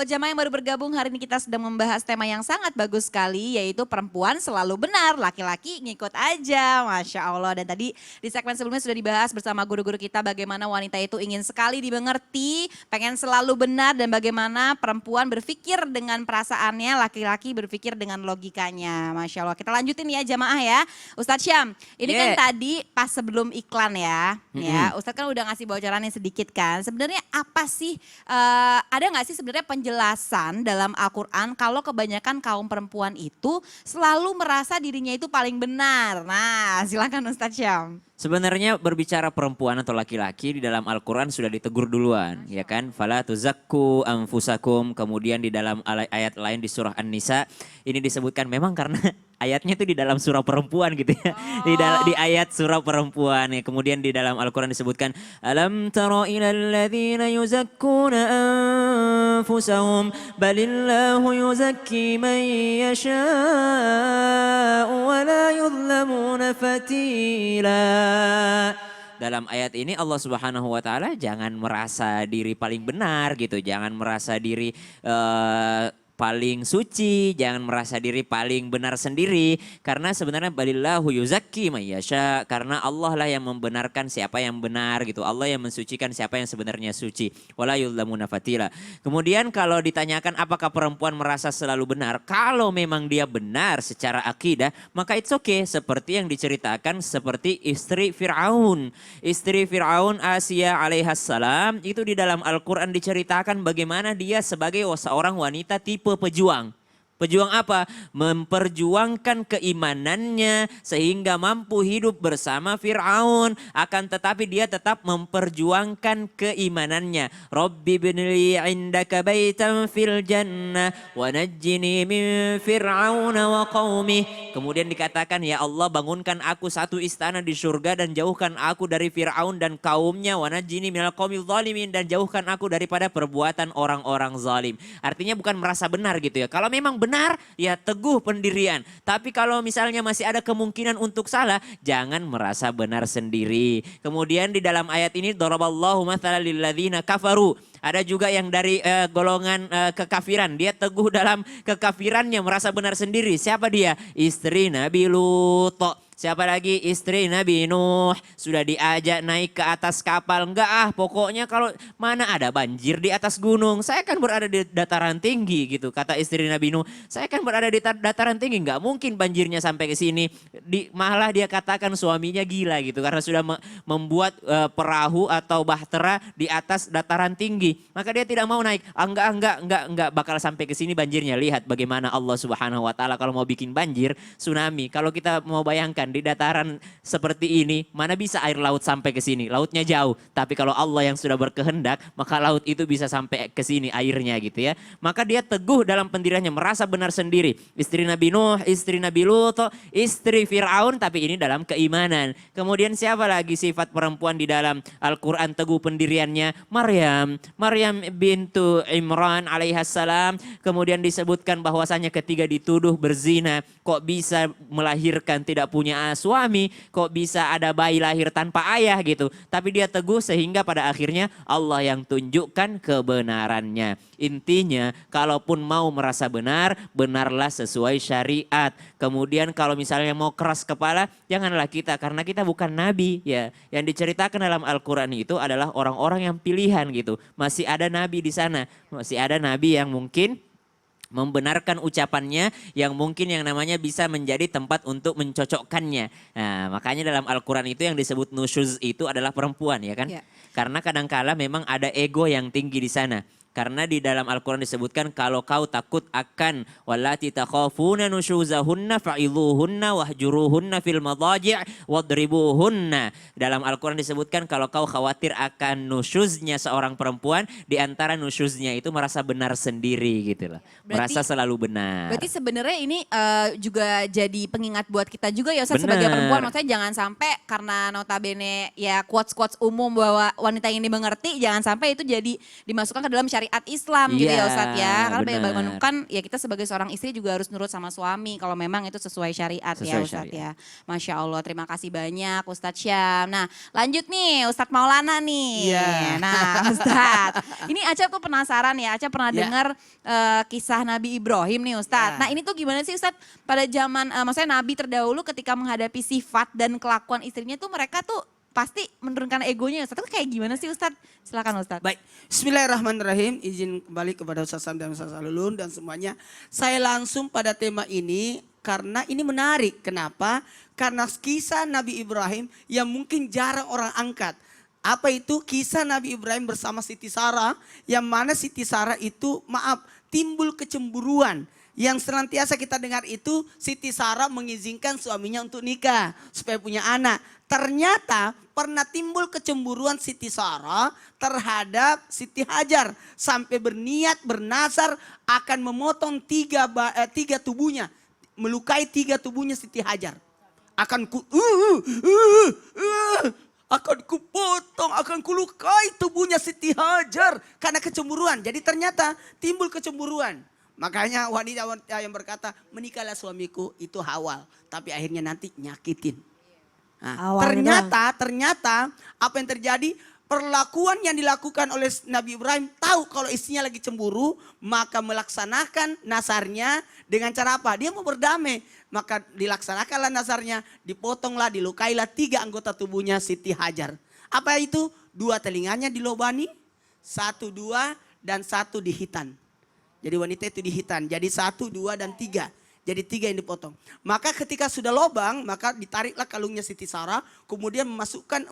buat jamaah yang baru bergabung, hari ini kita sedang membahas tema yang sangat bagus sekali, yaitu perempuan selalu benar, laki-laki ngikut aja, Masya Allah. Dan tadi di segmen sebelumnya sudah dibahas bersama guru-guru kita bagaimana wanita itu ingin sekali dimengerti, pengen selalu benar, dan bagaimana perempuan berpikir dengan perasaannya, laki-laki berpikir dengan logikanya, Masya Allah. Kita lanjutin ya jamaah ya. Ustadz Syam, ini kan tadi pas sebelum iklan ya, Ustadz kan udah ngasih bocorannya sedikit kan. Sebenarnya apa sih, ada nggak sih sebenarnya penjelasan dalam Al-Quran kalau kebanyakan kaum perempuan itu selalu merasa dirinya itu paling benar? Nah silakan Ustadz Syam. Sebenarnya berbicara perempuan atau laki-laki di dalam Al-Quran sudah ditegur duluan, ya kan? Fala tuzakku anfusakum, kemudian di dalam ayat lain di surah An-Nisa ini disebutkan memang karena ayatnya itu di dalam surah perempuan gitu ya. Di ayat surah perempuan ya. Kemudian di dalam Al-Quran disebutkan alam tara ilal ladzina yuzakkuna anfusahum balillahu yuzakki man yasha'u wa la yuzlamuna fatila. Dalam ayat ini Allah Subhanahu wa taala jangan merasa diri paling benar gitu, jangan merasa diri paling suci, jangan merasa diri paling benar sendiri, karena sebenarnya balillahu yuzakki may yasha, karena Allah lah yang membenarkan siapa yang benar gitu. Allah yang mensucikan siapa yang sebenarnya suci. Wala yuzlamuna fatila. Kemudian kalau ditanyakan apakah perempuan merasa selalu benar? Kalau memang dia benar secara akidah, maka it's okay, seperti yang diceritakan seperti istri Fir'aun. Istri Fir'aun Asia alaihassalam itu di dalam Al-Quran diceritakan bagaimana dia sebagai seorang wanita tipe pejuang. Pejuang apa? Memperjuangkan keimanannya sehingga mampu hidup bersama Fir'aun. Akan tetapi dia tetap memperjuangkan keimanannya. Rabbi binli indaka baitan fil jannah wa najjini min fir'auna wa qaumih. Kemudian dikatakan, ya Allah bangunkan aku satu istana di surga dan jauhkan aku dari Fir'aun dan kaumnya. Wa najjini minal qaumil zalimin, dan jauhkan aku daripada perbuatan orang-orang zalim. Artinya bukan merasa benar gitu ya. Kalau memang benar, ya teguh pendirian. Tapi kalau misalnya masih ada kemungkinan untuk salah, jangan merasa benar sendiri. Kemudian di dalam ayat ini, daraballahu mathalan lilladzina kafaru. Ada juga yang dari golongan kekafiran. Dia teguh dalam kekafirannya, merasa benar sendiri. Siapa dia? Istri Nabi Lut. Siapa lagi? Istri Nabi Nuh. Sudah diajak naik ke atas kapal. Enggak pokoknya kalau mana ada banjir di atas gunung, saya kan berada di dataran tinggi gitu. Kata istri Nabi Nuh, saya kan berada di dataran tinggi, enggak mungkin banjirnya sampai ke sini. Malah dia katakan suaminya gila gitu, karena sudah membuat perahu atau bahtera di atas dataran tinggi. Maka dia tidak mau naik. Enggak bakal sampai ke sini banjirnya. Lihat bagaimana Allah Subhanahu wa taala kalau mau bikin banjir, tsunami. Kalau kita mau bayangkan di dataran seperti ini, mana bisa air laut sampai ke sini? Lautnya jauh. Tapi kalau Allah yang sudah berkehendak, maka laut itu bisa sampai ke sini airnya gitu ya. Maka dia teguh dalam pendiriannya, merasa benar sendiri. Istri Nabi Nuh, istri Nabi Lut, istri Fir'aun, tapi ini dalam keimanan. Kemudian siapa lagi sifat perempuan di dalam Al-Quran teguh pendiriannya? Maryam bintu Imran alaihassalam. Kemudian disebutkan bahwasanya ketika dituduh berzina, kok bisa melahirkan tidak punya suami, kok bisa ada bayi lahir tanpa ayah gitu. Tapi dia teguh sehingga pada akhirnya Allah yang tunjukkan kebenarannya. Intinya kalaupun mau merasa benar, benarlah sesuai syariat. Kemudian kalau misalnya mau keras kepala, janganlah kita, karena kita bukan nabi ya. Yang diceritakan dalam Al-Quran itu adalah orang-orang yang pilihan gitu. Masih ada nabi di sana, masih ada nabi yang mungkin membenarkan ucapannya, yang mungkin yang namanya bisa menjadi tempat untuk mencocokkannya. Nah, makanya dalam Al-Quran itu yang disebut nusyuz itu adalah perempuan ya kan? Ya. Karena kadangkala memang ada ego yang tinggi di sana. Karena di dalam Al-Quran disebutkan kalau kau takut akan wallati takhafuna nusyuzahunna fa'idhuhunna wahjuruhunna fil madhaji' wadribuhunna. Dalam Al-Quran disebutkan kalau kau khawatir akan nusyuznya seorang perempuan, di antara nusyuznya itu merasa benar sendiri gitu loh. Merasa selalu benar. Berarti sebenarnya ini juga jadi pengingat buat kita juga ya Ustaz, sebagai perempuan. Maksudnya jangan sampai karena notabene ya quotes-quotes umum bahwa wanita yang dimengerti, jangan sampai itu jadi dimasukkan ke dalam syariat syariat Islam gitu ya Iya, Ustadz ya. Karena benar. bagaimanapun ya kita sebagai seorang istri juga harus nurut sama suami kalau memang itu sesuai syariat ya Sesuai Ustadz syariat. ya. Masya Allah, terima kasih banyak Ustadz Syam. Nah lanjut nih Ustadz Maulana nih. Iya. Nah Ustadz, ini Aca tuh penasaran ya, Aca pernah Ya. dengar kisah Nabi Ibrahim nih Ustadz. Ya. Nah ini tuh gimana sih Ustadz pada zaman, maksudnya Nabi terdahulu ketika menghadapi sifat dan kelakuan istrinya tuh mereka tuh pasti menurunkan egonya Ustadz. Itu kayak gimana sih Ustadz? Silakan Ustadz. Baik, Bismillahirrahmanirrahim. Izin kembali kepada Ustaz Sam dan Ustaz Alulun dan semuanya. Saya langsung pada tema ini karena ini menarik. Kenapa? Karena kisah Nabi Ibrahim yang mungkin jarang orang angkat. Apa itu? Kisah Nabi Ibrahim bersama Siti Sarah, yang mana Siti Sarah itu timbul kecemburuan. Yang senantiasa kita dengar itu Siti Sarah mengizinkan suaminya untuk nikah supaya punya anak. Ternyata pernah timbul kecemburuan Siti Sarah terhadap Siti Hajar sampai berniat bernazar akan memotong tiga tubuhnya, melukai tiga tubuhnya Siti Hajar. Akan kupotong, akan kulukai tubuhnya Siti Hajar karena kecemburuan. Jadi ternyata timbul kecemburuan. Makanya wanita yang berkata menikahlah suamiku itu hawal, tapi akhirnya nanti nyakitin. Nah, ternyata apa yang terjadi? Perlakuan yang dilakukan oleh Nabi Ibrahim, tahu kalau istrinya lagi cemburu, maka melaksanakan nazarnya dengan cara apa? Dia mau berdamai, maka dilaksanakanlah nazarnya, dipotonglah, dilukailah tiga anggota tubuhnya Siti Hajar. Apa itu? Dua telinganya dilobani, satu dua dan satu dihitan. Jadi wanita itu dihitan, jadi satu, dua, dan tiga. Jadi tiga yang dipotong. Maka ketika sudah lobang, maka ditariklah kalungnya Siti Sarah. Kemudian memasukkan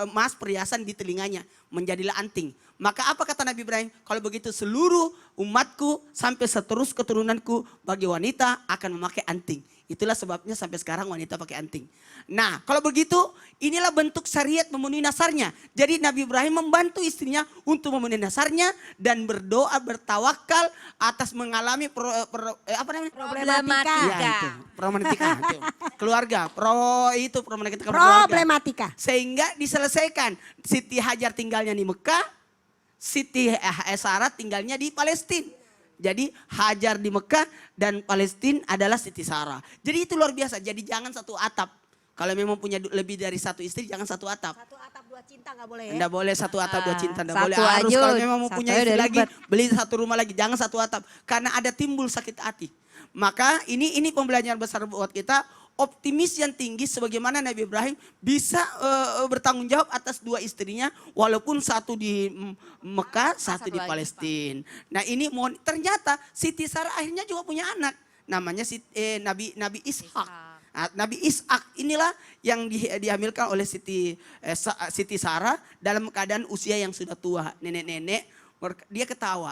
emas perhiasan di telinganya. Menjadilah anting. Maka apa kata Nabi Ibrahim? Kalau begitu seluruh umatku sampai seterus keturunanku bagi wanita akan memakai anting. Itulah sebabnya sampai sekarang wanita pakai anting. Nah kalau begitu inilah bentuk syariat memenuhi nasarnya. Jadi Nabi Ibrahim membantu istrinya untuk memenuhi nasarnya dan berdoa bertawakal atas mengalami Problematika. Ya, itu, problematika. Itu. Keluarga, problematika. Problematika. Sehingga diselesaikan. Siti Hajar tinggalnya di Mekah, Siti Sarah tinggalnya di Palestina. Jadi Hajar di Mekah dan Palestina adalah Siti Sarah. Jadi itu luar biasa. Jadi jangan satu atap. Kalau memang punya lebih dari satu istri jangan satu atap. Satu atap dua cinta nggak boleh ya? Enggak boleh satu atap dua cinta. Enggak Satu boleh. Harus aja, kalau memang mau satu punya aja istri udah lagi ribet. beli satu rumah lagi. Jangan satu atap. Karena ada timbul sakit hati. Maka ini pembelajaran besar buat kita. Optimis yang tinggi sebagaimana Nabi Ibrahim bisa bertanggung jawab atas dua istrinya walaupun satu di Mekah, satu di lagi Palestina. Nah ini ternyata Siti Sarah akhirnya juga punya anak namanya Nabi Ishak. Nah, Nabi Ishak inilah yang dihamilkan oleh Siti Sarah dalam keadaan usia yang sudah tua, nenek-nenek, dia ketawa.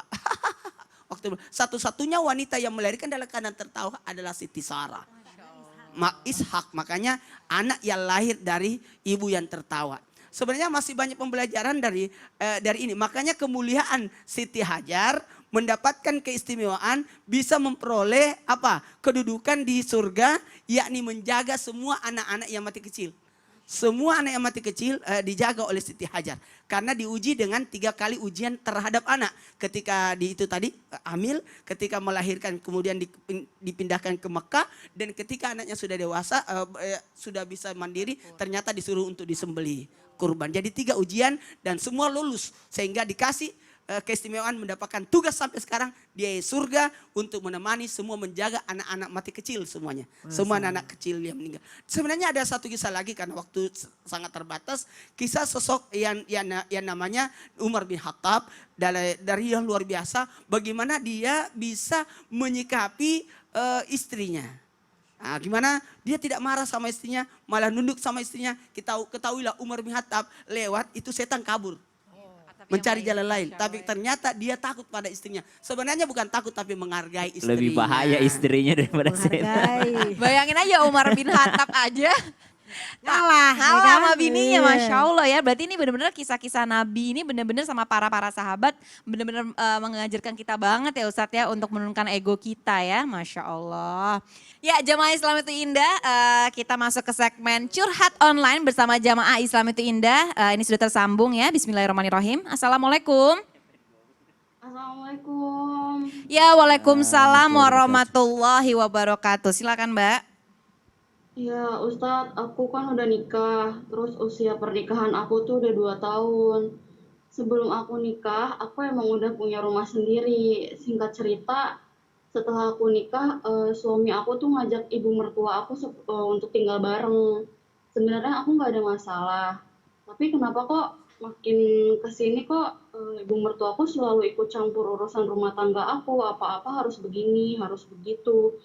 Waktu satu-satunya wanita yang melahirkan dalam keadaan tertawa adalah Siti Sarah. Ishak, makanya anak yang lahir dari ibu yang tertawa. Sebenarnya masih banyak pembelajaran dari ini. Makanya kemuliaan Siti Hajar mendapatkan keistimewaan bisa memperoleh kedudukan di surga, yakni menjaga semua anak-anak yang mati kecil. Semua anak yang mati kecil dijaga oleh Siti Hajar. Karena diuji dengan 3 kali ujian terhadap anak. Ketika hamil, ketika melahirkan kemudian dipindahkan ke Mekah. Dan ketika anaknya sudah dewasa, sudah bisa mandiri, ternyata disuruh untuk disembelih kurban. Jadi 3 ujian dan semua lulus. Sehingga dikasih keistimewaan mendapatkan tugas sampai sekarang di surga untuk menemani semua menjaga anak-anak mati kecil semuanya. Semua anak-anak kecil yang meninggal. Sebenarnya ada satu kisah lagi karena waktu sangat terbatas. Kisah sosok yang namanya Umar bin Khattab dari yang luar biasa. Bagaimana dia bisa menyikapi istrinya. Nah, gimana dia tidak marah sama istrinya, malah nunduk sama istrinya. Ketahuilah Umar bin Khattab lewat itu setan kabur. Mencari jalan lain, tapi ternyata dia takut pada istrinya. Sebenarnya bukan takut tapi menghargai istrinya. Lebih bahaya istrinya daripada setan. Menghargai. Bayangin aja Umar bin Khattab aja. Ngalah, Ngalah ya kan? sama bininya, Iya. Masya Allah ya. Berarti ini benar-benar kisah-kisah Nabi ini benar-benar sama para sahabat. Benar-benar mengajarkan kita banget ya Ustadz ya untuk menurunkan ego kita ya. Masya Allah. Ya Jamaah Islam itu Indah, kita masuk ke segmen Curhat Online bersama Jamaah Islam itu Indah. Ini sudah tersambung ya, bismillahirrahmanirrahim. Assalamualaikum. Assalamualaikum. Ya, Waalaikumsalam Warahmatullahi warahmatullahi wabarakatuh. Silakan Mbak. Ya, Ustadz, aku kan udah nikah. Terus usia pernikahan aku tuh udah 2 tahun. Sebelum aku nikah, aku emang udah punya rumah sendiri. Singkat cerita, setelah aku nikah, suami aku tuh ngajak ibu mertua aku untuk tinggal bareng. Sebenarnya aku nggak ada masalah. Tapi kenapa kok makin kesini kok ibu mertua aku selalu ikut campur urusan rumah tangga aku. Apa-apa harus begini, harus begitu.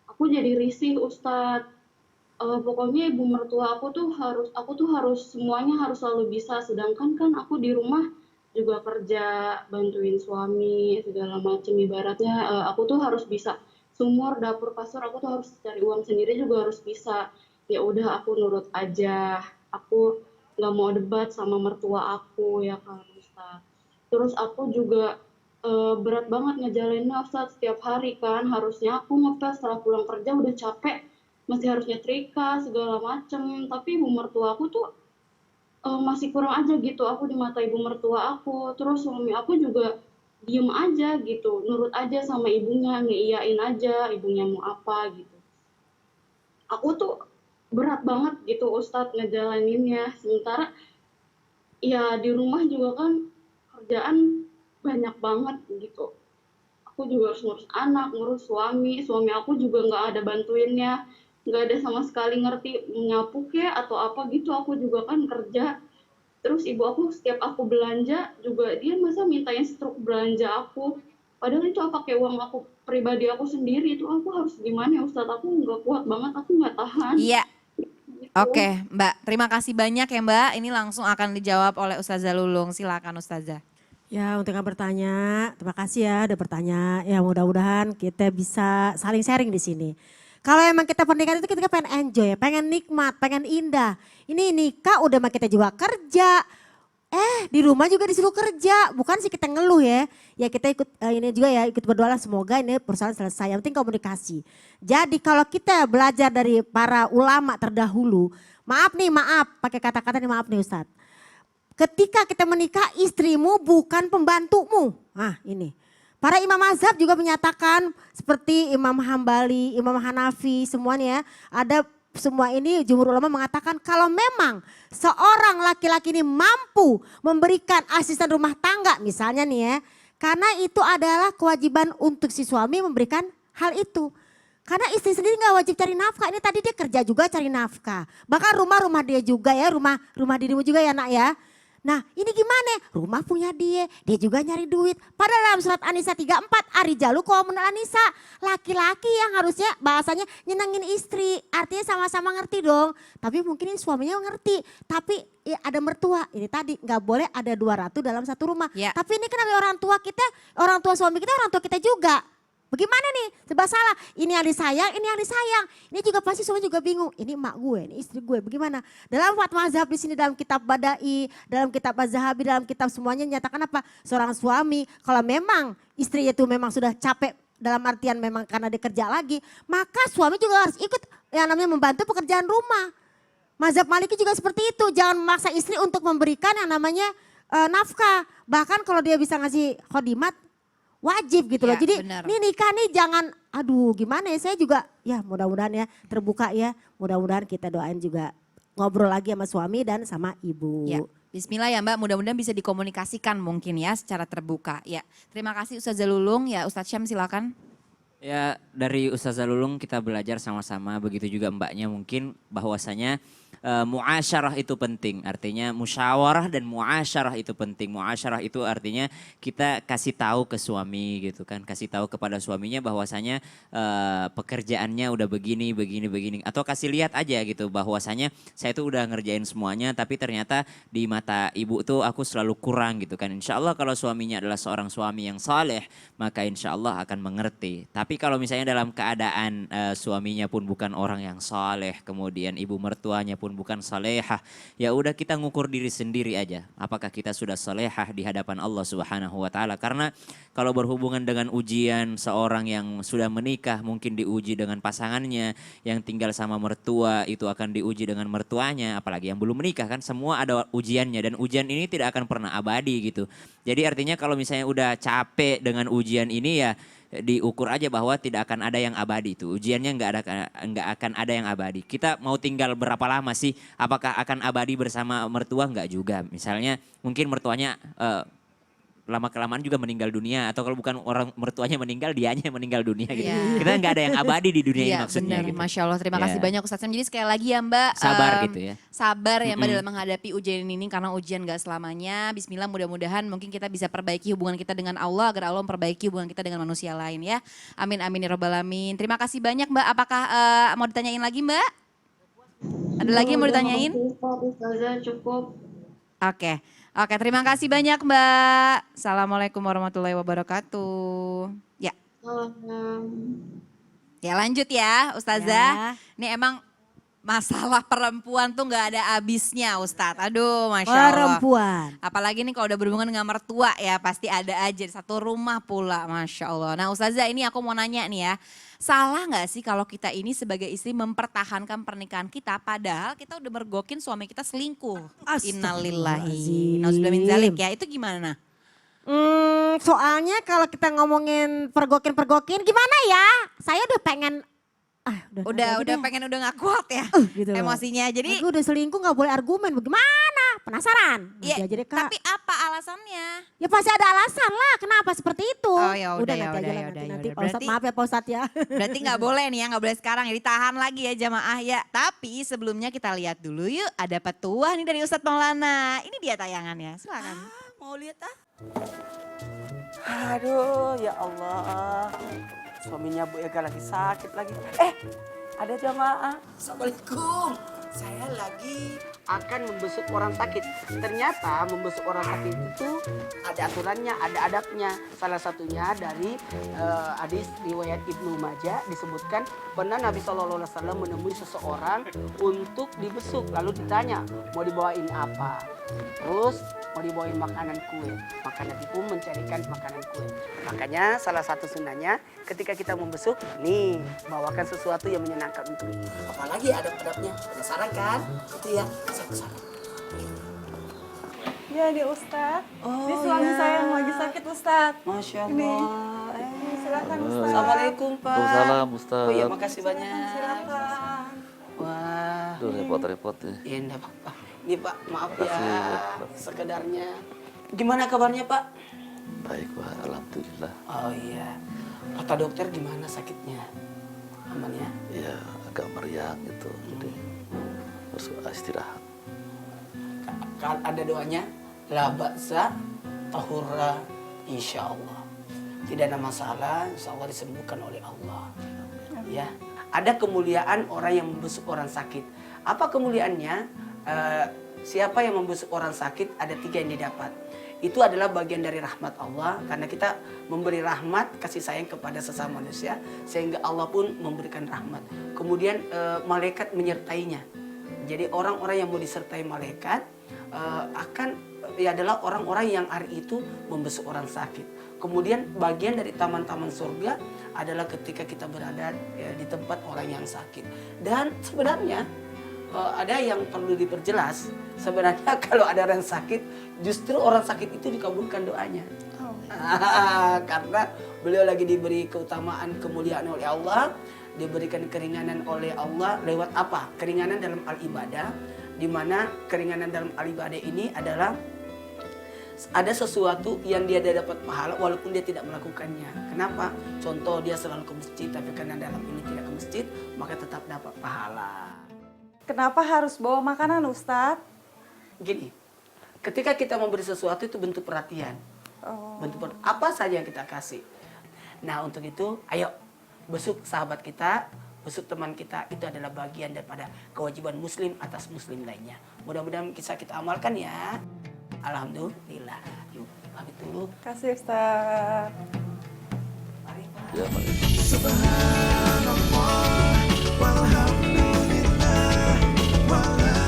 Aku jadi risih, Ustadz. Pokoknya ibu mertua aku tuh harus semuanya harus selalu bisa, sedangkan kan aku di rumah juga kerja, bantuin suami segala macem, ibaratnya aku tuh harus bisa sumur, dapur, kasur, aku tuh harus cari uang sendiri juga harus bisa. Ya udah aku nurut aja, aku nggak mau debat sama mertua aku ya kan Ustaz. Terus aku juga berat banget ngejalaninnya Ustaz, setiap hari kan harusnya aku ngepel setelah pulang kerja udah capek, masih harus nyetrika segala macem, tapi ibu mertua aku tuh masih kurang aja gitu aku di mata ibu mertua aku. Terus suami aku juga diem aja gitu, nurut aja sama ibunya, ngeiyain aja ibunya mau apa gitu. Aku tuh berat banget gitu Ustadz ngejalaninnya, sementara ya di rumah juga kan kerjaan banyak banget gitu. Aku juga harus ngurus anak, ngurus suami aku juga nggak ada bantuinnya, nggak ada sama sekali ngerti nyapu kek atau apa gitu, aku juga kan kerja. Terus ibu aku setiap aku belanja juga dia masa mintain struk belanja aku, padahal itu pakai uang aku pribadi aku sendiri, itu aku harus gimana ya Ustadz, aku nggak kuat banget, aku nggak tahan Iya, gitu. oke Mbak. Terima kasih banyak ya Mbak. Ini langsung akan dijawab oleh Ustazah Lulung. Silakan Ustazah. Ya untuk yang bertanya, terima kasih ya udah bertanya. Ya mudah-mudahan kita bisa saling sharing di sini. Kalau emang kita pernikahan itu kita pengen enjoy, pengen nikmat, pengen indah. Ini nikah udah mah kita juga kerja. Di rumah juga disuruh kerja, bukan sih kita ngeluh ya. Ya kita ikut ini juga ya, ikut berdoa lah semoga ini persoalan selesai. Yang penting komunikasi. Jadi kalau kita belajar dari para ulama terdahulu, maaf nih, maaf, pakai kata-kata nih maaf nih Ustadz. Ketika kita menikah istrimu bukan pembantumu. Nah ini. Para imam mazhab juga menyatakan seperti Imam Hambali, Imam Hanafi semuanya ya. Ada semua ini jumhur ulama mengatakan kalau memang seorang laki-laki ini mampu memberikan asisten rumah tangga misalnya nih ya. Karena itu adalah kewajiban untuk si suami memberikan hal itu. Karena istri sendiri nggak wajib cari nafkah. Ini tadi dia kerja juga cari nafkah. Bahkan rumah-rumah dia juga ya, rumah dirimu juga ya nak ya. Nah ini gimana? Rumah punya dia juga nyari duit. Padahal dalam surat An-Nisa 34, Arijalu qawwamun 'alan nisa. Laki-laki yang harusnya bahasanya nyenengin istri. Artinya sama-sama ngerti dong. Tapi mungkin ini suaminya ngerti. Tapi ya ada mertua. Ini tadi nggak boleh ada dua ratu dalam satu rumah. Ya. Tapi ini kan namanya orang tua kita, orang tua suami kita, orang tua kita juga. Bagaimana nih? Serba salah. Ini yang disayang, ini yang disayang. Ini juga pasti suami juga bingung. Ini emak gue, ini istri gue. Bagaimana? Dalam fatwa mazhab di sini dalam kitab Badai, dalam kitab Az-Zahabi, dalam kitab semuanya nyatakan apa? Seorang suami kalau memang istri itu memang sudah capek dalam artian memang karena dia kerja lagi, maka suami juga harus ikut yang namanya membantu pekerjaan rumah. Mazhab Maliki juga seperti itu. Jangan memaksa istri untuk memberikan yang namanya nafkah. Bahkan kalau dia bisa ngasih khodimat, wajib gitu loh. Ya, Jadi benar. nih nikah nih jangan aduh gimana ya, saya juga ya mudah-mudahan ya terbuka ya. Mudah-mudahan kita doain juga ngobrol lagi sama suami dan sama ibu. Ya, bismillah ya Mbak, mudah-mudahan bisa dikomunikasikan mungkin ya secara terbuka. Ya, terima kasih Ustazah Lulung. Ya Ustadz Syam silakan. Ya dari Ustazah Lulung kita belajar sama-sama, begitu juga mbaknya mungkin bahwasanya muasyarah itu penting, artinya musyawarah dan muasyarah itu penting. Muasyarah itu artinya kita kasih tahu ke suami gitu kan, kasih tahu kepada suaminya bahwasanya pekerjaannya udah begini, begini, begini. Atau kasih lihat aja gitu bahwasanya saya tuh udah ngerjain semuanya tapi ternyata di mata ibu tuh aku selalu kurang gitu kan. Insya Allah kalau suaminya adalah seorang suami yang saleh maka insya Allah akan mengerti. Tapi kalau misalnya dalam keadaan suaminya pun bukan orang yang saleh, kemudian ibu mertuanya pun bukan salehah. Ya udah kita ngukur diri sendiri aja. Apakah kita sudah salehah di hadapan Allah Subhanahu wa taala? Karena kalau berhubungan dengan ujian seorang yang sudah menikah mungkin diuji dengan pasangannya, yang tinggal sama mertua itu akan diuji dengan mertuanya, apalagi yang belum menikah kan semua ada ujiannya dan ujian ini tidak akan pernah abadi gitu. Jadi artinya kalau misalnya udah capek dengan ujian ini ya diukur aja bahwa tidak akan ada yang abadi itu. Ujiannya nggak akan ada yang abadi. Kita mau tinggal berapa lama sih? Apakah akan abadi bersama mertua? Nggak juga. Misalnya mungkin mertuanya lama-kelamaan juga meninggal dunia atau kalau bukan orang mertuanya meninggal dianya yang meninggal dunia gitu. Iya. Kita nggak ada yang abadi di dunia ini Iya maksudnya benar, gitu. Masya Allah. Terima Ya. kasih banyak Ustaz Sam. Jadi sekali lagi ya Mbak. Sabar gitu ya. Sabar ya Mbak dalam menghadapi ujian ini karena ujian gak selamanya. Bismillah mudah-mudahan mungkin kita bisa perbaiki hubungan kita dengan Allah agar Allah memperbaiki hubungan kita dengan manusia lain ya. Amin amin ya robbal alamin. Terima kasih banyak Mbak. Apakah mau ditanyain lagi Mbak? Ada lagi yang mau ditanyain? Ustazah cukup. Oke. Oke, terima kasih banyak Mbak. Assalamualaikum warahmatullahi wabarakatuh. Ya. Ya lanjut ya Ustazah. Ini emang masalah perempuan tuh nggak ada habisnya Ustadz. Aduh Masya Allah. Perempuan. Apalagi nih kalau udah berhubungan dengan mertua ya pasti ada aja satu rumah pula Masya Allah. Nah Ustazah ini aku mau nanya nih ya. Salah nggak sih kalau kita ini sebagai istri mempertahankan pernikahan kita padahal kita udah mergokin suami kita selingkuh. Innalillahi. Nauzubillah min dzalik ya. Itu gimana? Soalnya kalau kita ngomongin pergokin gimana ya? Saya udah pengen Udah pengen udah gak kuat ya gitu loh. emosinya. Jadi aku udah selingkuh gak boleh argumen, bagaimana? Penasaran? ya, Udah, jadi Kak, tapi apa alasannya? ya pasti ada alasan lah kenapa seperti itu. Oh, ya udah, ya nanti udah, aja ya lah, udah, ya nanti. udah. Pak Ustadz, Berarti- maaf ya Pak Ustadz ya. Berarti gak boleh nih ya, gak boleh sekarang ya, ditahan lagi ya jamaah ya. Tapi sebelumnya kita lihat dulu yuk, ada petuah nih dari Ustadz Maulana. Ini dia tayangannya, silakan. Mau lihat ah? Aduh, ya Allah. Suaminya Bu Ega lagi sakit lagi. Ada jamaah. Assalamualaikum. Saya lagi akan membesuk orang sakit. Ternyata membesuk orang sakit itu ada aturannya, ada adabnya. Salah satunya dari hadis riwayat Ibnu Majah disebutkan pernah Nabi SAW menemui seseorang untuk dibesuk. Lalu ditanya mau dibawain apa. Terus mau dibawain makanan kue. Maka Nabi pun mencarikan makanan kue. Makanya salah satu sunnahnya ketika kita membesuk, nih bawakan sesuatu yang menyenangkan untuk itu. Apalagi adab-adabnya. Penasaran kan? Itu ya, saya kesana. Ya di Ustadz, Oh, ini suami ya. saya yang lagi sakit Ustadz. Masya Ini. Allah. Silakan Ustadz. Assalamualaikum Pak. Waalaikumsalam, Ustaz. Oh iya, makasih banyak. Silakan. Wah. Aduh, repot-repot ya. Iya, enggak apa-apa. Ini Pak, maaf ya. Makasih. Sekedarnya. Gimana kabarnya Pak? Baik, Pak. Alhamdulillah. Oh iya. Kata dokter gimana sakitnya? Aman ya? Ya, agak meriang gitu. Jadi harus istirahat. Ada doanya? La ba'sa tahurra insya Allah. Tidak ada masalah, insya Allah disembuhkan oleh Allah. Ya, ada kemuliaan orang yang membesuk orang sakit. Apa kemuliaannya? Siapa yang membesuk orang sakit ada 3 yang didapat. Itu adalah bagian dari rahmat Allah karena kita memberi rahmat kasih sayang kepada sesama manusia sehingga Allah pun memberikan rahmat. Kemudian malaikat menyertainya. Jadi orang-orang yang mau disertai malaikat adalah orang-orang yang hari itu membesuk orang sakit. Kemudian bagian dari taman-taman surga adalah ketika kita berada di tempat orang yang sakit. Dan sebenarnya ada yang perlu diperjelas. Sebenarnya kalau ada orang sakit, justru orang sakit itu dikabulkan doanya. Karena beliau lagi diberi keutamaan kemuliaan oleh Allah, diberikan keringanan oleh Allah lewat apa? Keringanan dalam al-ibadah, di mana keringanan dalam al-ibadah ini adalah ada sesuatu yang dia dapat pahala walaupun dia tidak melakukannya. Kenapa? Contoh dia selalu ke masjid tapi karena dalam ini tidak ke masjid, maka tetap dapat pahala. Kenapa harus bawa makanan Ustadz? Gini, ketika kita memberi sesuatu itu bentuk perhatian. Apa saja yang kita kasih. Nah untuk itu, ayo besuk sahabat kita, besuk teman kita. Itu adalah bagian daripada kewajiban muslim atas muslim lainnya. Mudah-mudahan bisa kita amalkan ya. Alhamdulillah. Yuk, pamit dulu. Kasih Ustadz. Mari Pak. Ya, mari. Subhanallah walhamdulillah Whoa,